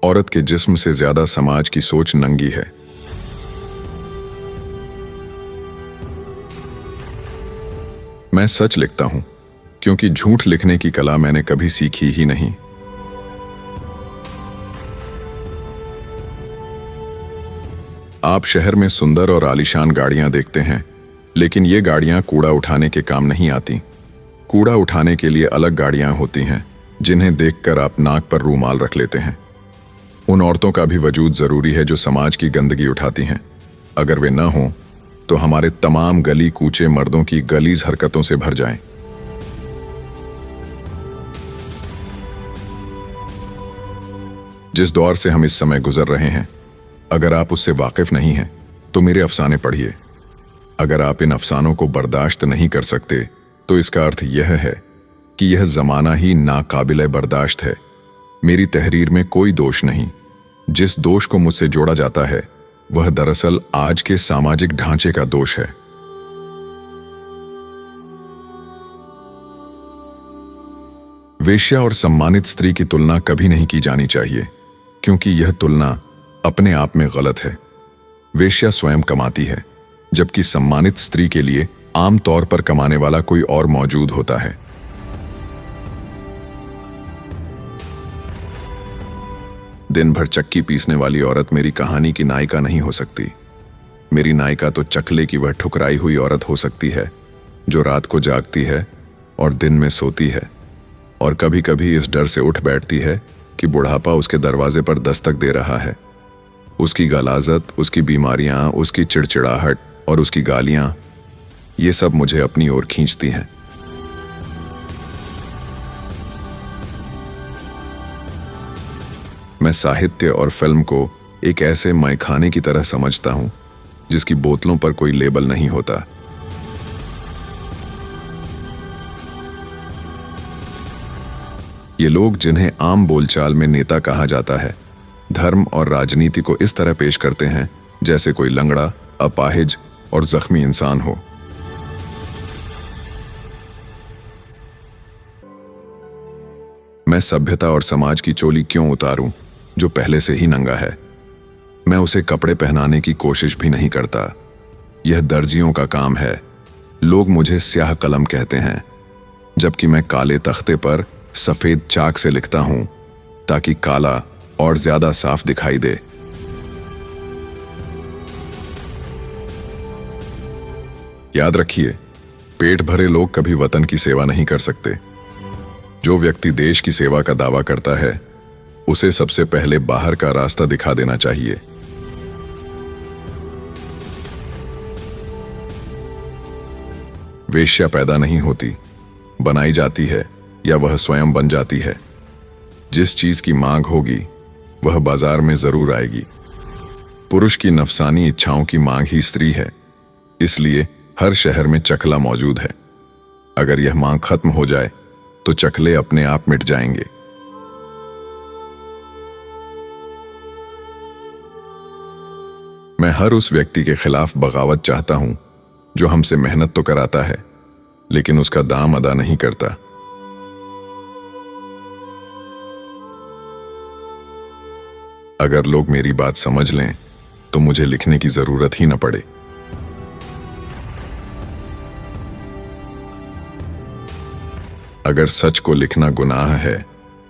औरत के जिस्म से ज्यादा समाज की सोच नंगी है। मैं सच लिखता हूं क्योंकि झूठ लिखने की कला मैंने कभी सीखी ही नहीं। आप शहर में सुंदर और आलीशान गाड़ियां देखते हैं, लेकिन ये गाड़ियां कूड़ा उठाने के काम नहीं आती। कूड़ा उठाने के लिए अलग गाड़ियां होती हैं, जिन्हें देखकर आप नाक पर रूमाल रख लेते हैं। उन औरतों का भी वजूद जरूरी है जो समाज की गंदगी उठाती हैं। अगर वे न हों तो हमारे तमाम गली कूचे मर्दों की गलीज हरकतों से भर जाएं। जिस दौर से हम इस समय गुजर रहे हैं, अगर आप उससे वाकिफ नहीं हैं तो मेरे अफसाने पढ़िए। अगर आप इन अफसानों को बर्दाश्त नहीं कर सकते तो इसका अर्थ यह है कि यह जमाना ही नाकाबिले बर्दाश्त है। मेरी तहरीर में कोई दोष नहीं। जिस दोष को मुझसे जोड़ा जाता है वह दरअसल आज के सामाजिक ढांचे का दोष है। वेश्या और सम्मानित स्त्री की तुलना कभी नहीं की जानी चाहिए, क्योंकि यह तुलना अपने आप में गलत है। वेश्या स्वयं कमाती है, जबकि सम्मानित स्त्री के लिए आम तौर पर कमाने वाला कोई और मौजूद होता है। दिन भर चक्की पीसने वाली औरत मेरी कहानी की नायिका नहीं हो सकती। मेरी नायिका तो चकले की वह ठुकराई हुई औरत हो सकती है जो रात को जागती है और दिन में सोती है, और कभी कभी इस डर से उठ बैठती है कि बुढ़ापा उसके दरवाजे पर दस्तक दे रहा है। उसकी गलाजत, उसकी बीमारियां, उसकी चिड़चिड़ाहट और उसकी गालियां, ये सब मुझे अपनी ओर खींचती हैं। मैं साहित्य और फिल्म को एक ऐसे मैखाने की तरह समझता हूं जिसकी बोतलों पर कोई लेबल नहीं होता। ये लोग जिन्हें आम बोलचाल में नेता कहा जाता है, धर्म और राजनीति को इस तरह पेश करते हैं जैसे कोई लंगड़ा, अपाहिज और जख्मी इंसान हो। मैं सभ्यता और समाज की चोली क्यों उतारूं जो पहले से ही नंगा है। मैं उसे कपड़े पहनाने की कोशिश भी नहीं करता। यह दर्जियों का काम है। लोग मुझे स्याह कलम कहते हैं, जबकि मैं काले तख्ते पर सफेद चाक से लिखता हूं ताकि काला और ज्यादा साफ दिखाई दे। याद रखिए, पेट भरे लोग कभी वतन की सेवा नहीं कर सकते। जो व्यक्ति देश की सेवा का दावा करता है उसे सबसे पहले बाहर का रास्ता दिखा देना चाहिए। वेश्या पैदा नहीं होती, बनाई जाती है या वह स्वयं बन जाती है। जिस चीज की मांग होगी वह बाजार में जरूर आएगी। पुरुष की नफसानी इच्छाओं की मांग ही स्त्री है, इसलिए हर शहर में चकला मौजूद है। अगर यह मांग खत्म हो जाए तो चकले अपने आप मिट जाएंगे। मैं हर उस व्यक्ति के खिलाफ बगावत चाहता हूं जो हमसे मेहनत तो कराता है लेकिन उसका दाम अदा नहीं करता। अगर लोग मेरी बात समझ लें तो मुझे लिखने की जरूरत ही न पड़े। अगर सच को लिखना गुनाह है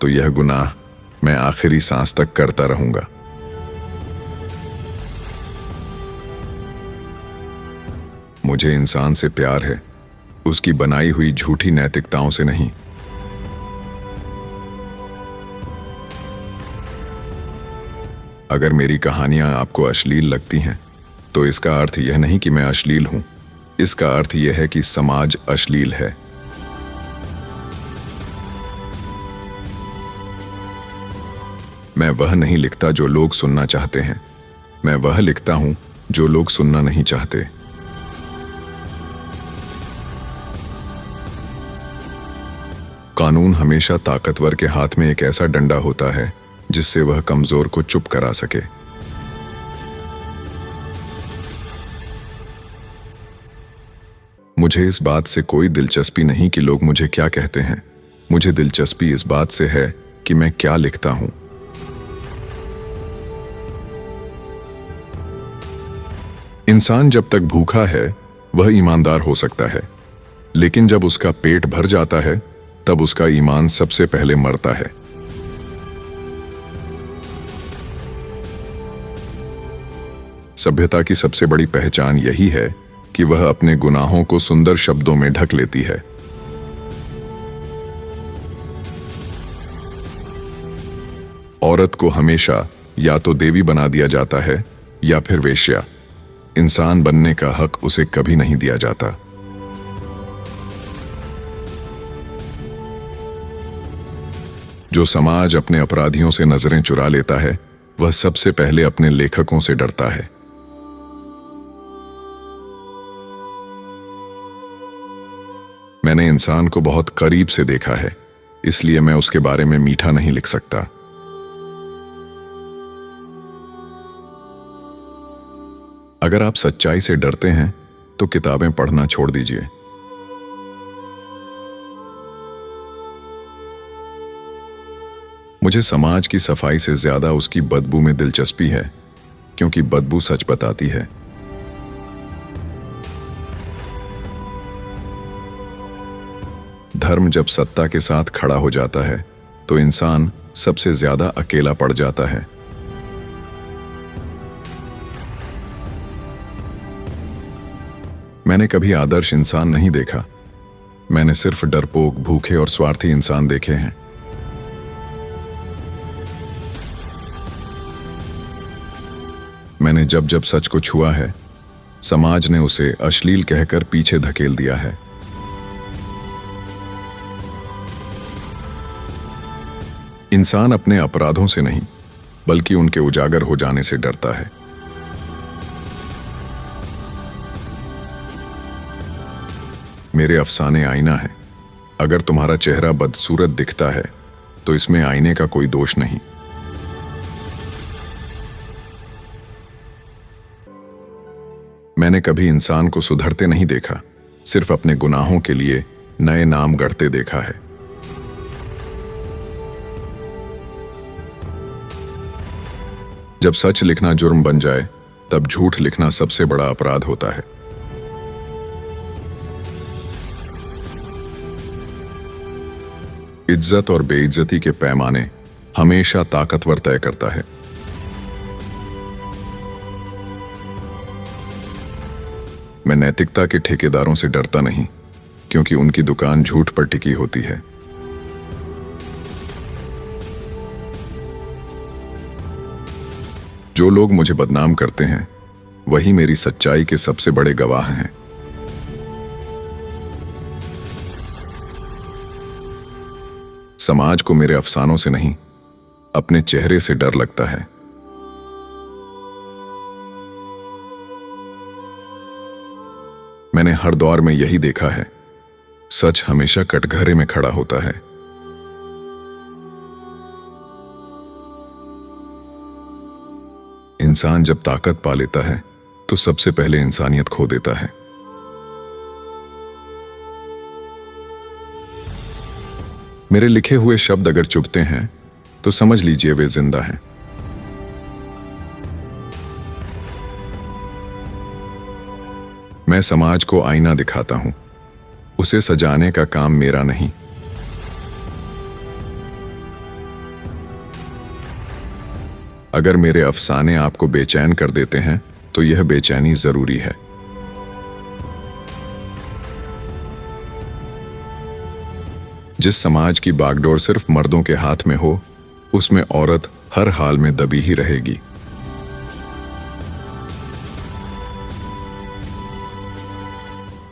तो यह गुनाह मैं आखिरी सांस तक करता रहूंगा। मुझे इंसान से प्यार है, उसकी बनाई हुई झूठी नैतिकताओं से नहीं। अगर मेरी कहानियां आपको अश्लील लगती हैं तो इसका अर्थ यह नहीं कि मैं अश्लील हूं, इसका अर्थ यह है कि समाज अश्लील है। मैं वह नहीं लिखता जो लोग सुनना चाहते हैं, मैं वह लिखता हूं जो लोग सुनना नहीं चाहते। कानून हमेशा ताकतवर के हाथ में एक ऐसा डंडा होता है जिससे वह कमजोर को चुप करा सके। मुझे इस बात से कोई दिलचस्पी नहीं कि लोग मुझे क्या कहते हैं। मुझे दिलचस्पी इस बात से है कि मैं क्या लिखता हूं। इंसान जब तक भूखा है वह ईमानदार हो सकता है, लेकिन जब उसका पेट भर जाता है तब उसका ईमान सबसे पहले मरता है। सभ्यता की सबसे बड़ी पहचान यही है कि वह अपने गुनाहों को सुंदर शब्दों में ढक लेती है। औरत को हमेशा या तो देवी बना दिया जाता है या फिर वेश्या। इंसान बनने का हक उसे कभी नहीं दिया जाता। जो समाज अपने अपराधियों से नजरें चुरा लेता है वह सबसे पहले अपने लेखकों से डरता है। मैंने इंसान को बहुत करीब से देखा है, इसलिए मैं उसके बारे में मीठा नहीं लिख सकता। अगर आप सच्चाई से डरते हैं तो किताबें पढ़ना छोड़ दीजिए। मुझे समाज की सफाई से ज्यादा उसकी बदबू में दिलचस्पी है, क्योंकि बदबू सच बताती है। धर्म जब सत्ता के साथ खड़ा हो जाता है तो इंसान सबसे ज्यादा अकेला पड़ जाता है। मैंने कभी आदर्श इंसान नहीं देखा, मैंने सिर्फ डरपोक, भूखे और स्वार्थी इंसान देखे हैं। मैंने जब जब सच को छुआ है, समाज ने उसे अश्लील कहकर पीछे धकेल दिया है। इंसान अपने अपराधों से नहीं, बल्कि उनके उजागर हो जाने से डरता है। मेरे अफसाने आईना है। अगर तुम्हारा चेहरा बदसूरत दिखता है तो इसमें आईने का कोई दोष नहीं। मैंने कभी इंसान को सुधरते नहीं देखा, सिर्फ अपने गुनाहों के लिए नए नाम गढ़ते देखा है। जब सच लिखना जुर्म बन जाए तब झूठ लिखना सबसे बड़ा अपराध होता है। इज्जत और बेइज्जती के पैमाने हमेशा ताकतवर तय करता है। मैं नैतिकता के ठेकेदारों से डरता नहीं, क्योंकि उनकी दुकान झूठ पर टिकी होती है। जो लोग मुझे बदनाम करते हैं वही मेरी सच्चाई के सबसे बड़े गवाह हैं। समाज को मेरे अफसानों से नहीं, अपने चेहरे से डर लगता है। मैंने हर दौर में यही देखा है, सच हमेशा कटघरे में खड़ा होता है। इंसान जब ताकत पा लेता है तो सबसे पहले इंसानियत खो देता है। मेरे लिखे हुए शब्द अगर चुभते हैं तो समझ लीजिए वे जिंदा हैं। मैं समाज को आईना दिखाता हूं, उसे सजाने का काम मेरा नहीं। अगर मेरे अफसाने आपको बेचैन कर देते हैं तो यह बेचैनी जरूरी है। जिस समाज की बागडोर सिर्फ मर्दों के हाथ में हो, उसमें औरत हर हाल में दबी ही रहेगी।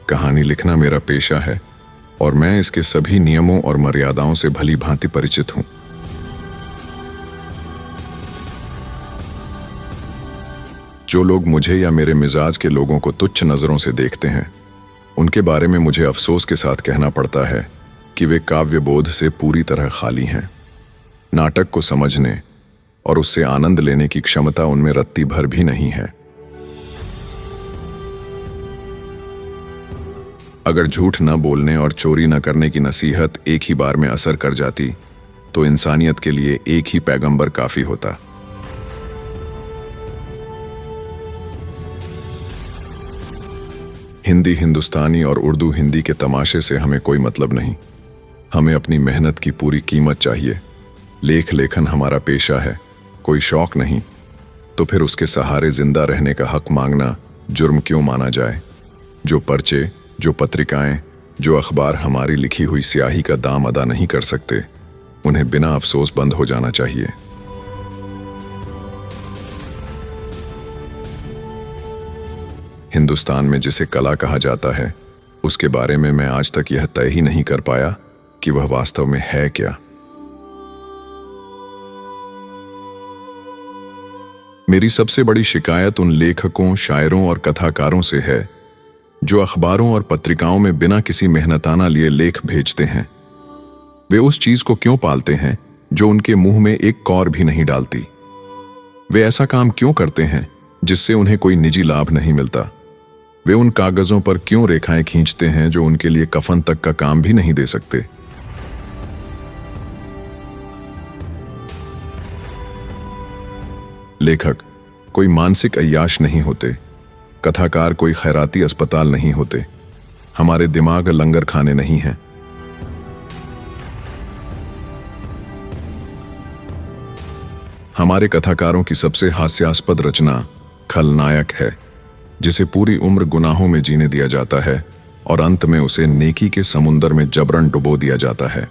कहानी लिखना मेरा पेशा है और मैं इसके सभी नियमों और मर्यादाओं से भली भांति परिचित हूं। जो लोग मुझे या मेरे मिजाज के लोगों को तुच्छ नजरों से देखते हैं, उनके बारे में मुझे अफसोस के साथ कहना पड़ता है कि वे काव्यबोध से पूरी तरह खाली हैं। नाटक को समझने और उससे आनंद लेने की क्षमता उनमें रत्ती भर भी नहीं है। अगर झूठ न बोलने और चोरी न करने की नसीहत एक ही बार में असर कर जाती तो इंसानियत के लिए एक ही पैगंबर काफी होता। हिंदी हिंदुस्तानी और उर्दू हिंदी के तमाशे से हमें कोई मतलब नहीं। हमें अपनी मेहनत की पूरी कीमत चाहिए। लेख लेखन हमारा पेशा है, कोई शौक नहीं। तो फिर उसके सहारे जिंदा रहने का हक मांगना जुर्म क्यों माना जाए? जो पर्चे, जो पत्रिकाएं, जो अखबार हमारी लिखी हुई स्याही का दाम अदा नहीं कर सकते, उन्हें बिना अफसोस बंद हो जाना चाहिए। हिंदुस्तान में जिसे कला कहा जाता है, उसके बारे में मैं आज तक यह तय ही नहीं कर पाया कि वह वास्तव में है क्या। मेरी सबसे बड़ी शिकायत उन लेखकों, शायरों और कथाकारों से है जो अखबारों और पत्रिकाओं में बिना किसी मेहनताना लिए लेख भेजते हैं। वे उस चीज को क्यों पालते हैं जो उनके मुंह में एक कौर भी नहीं डालती? वे ऐसा काम क्यों करते हैं जिससे उन्हें कोई निजी लाभ नहीं मिलता? वे उन कागजों पर क्यों रेखाएं खींचते हैं जो उनके लिए कफन तक का काम भी नहीं दे सकते? लेखक कोई मानसिक अय्याश नहीं होते, कथाकार कोई खैराती अस्पताल नहीं होते, हमारे दिमाग लंगर खाने नहीं हैं। हमारे कथाकारों की सबसे हास्यास्पद रचना खलनायक है, जिसे पूरी उम्र गुनाहों में जीने दिया जाता है और अंत में उसे नेकी के समुंदर में जबरन डुबो दिया जाता है।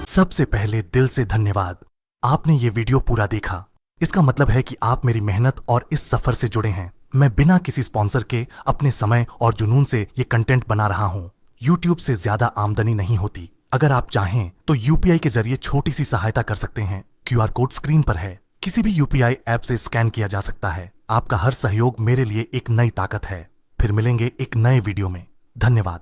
सबसे पहले दिल से धन्यवाद, आपने ये वीडियो पूरा देखा। इसका मतलब है कि आप मेरी मेहनत और इस सफर से जुड़े हैं। मैं बिना किसी स्पॉन्सर के अपने समय और जुनून से ये कंटेंट बना रहा हूँ। YouTube से ज्यादा आमदनी नहीं होती। अगर आप चाहें तो UPI के जरिए छोटी सी सहायता कर सकते हैं। QR कोड स्क्रीन पर है। किसी भी UPI ऐप से स्कैन किया जा सकता है। आपका हर सहयोग मेरे लिए एक नई ताकत है। फिर मिलेंगे एक नए वीडियो में। धन्यवाद।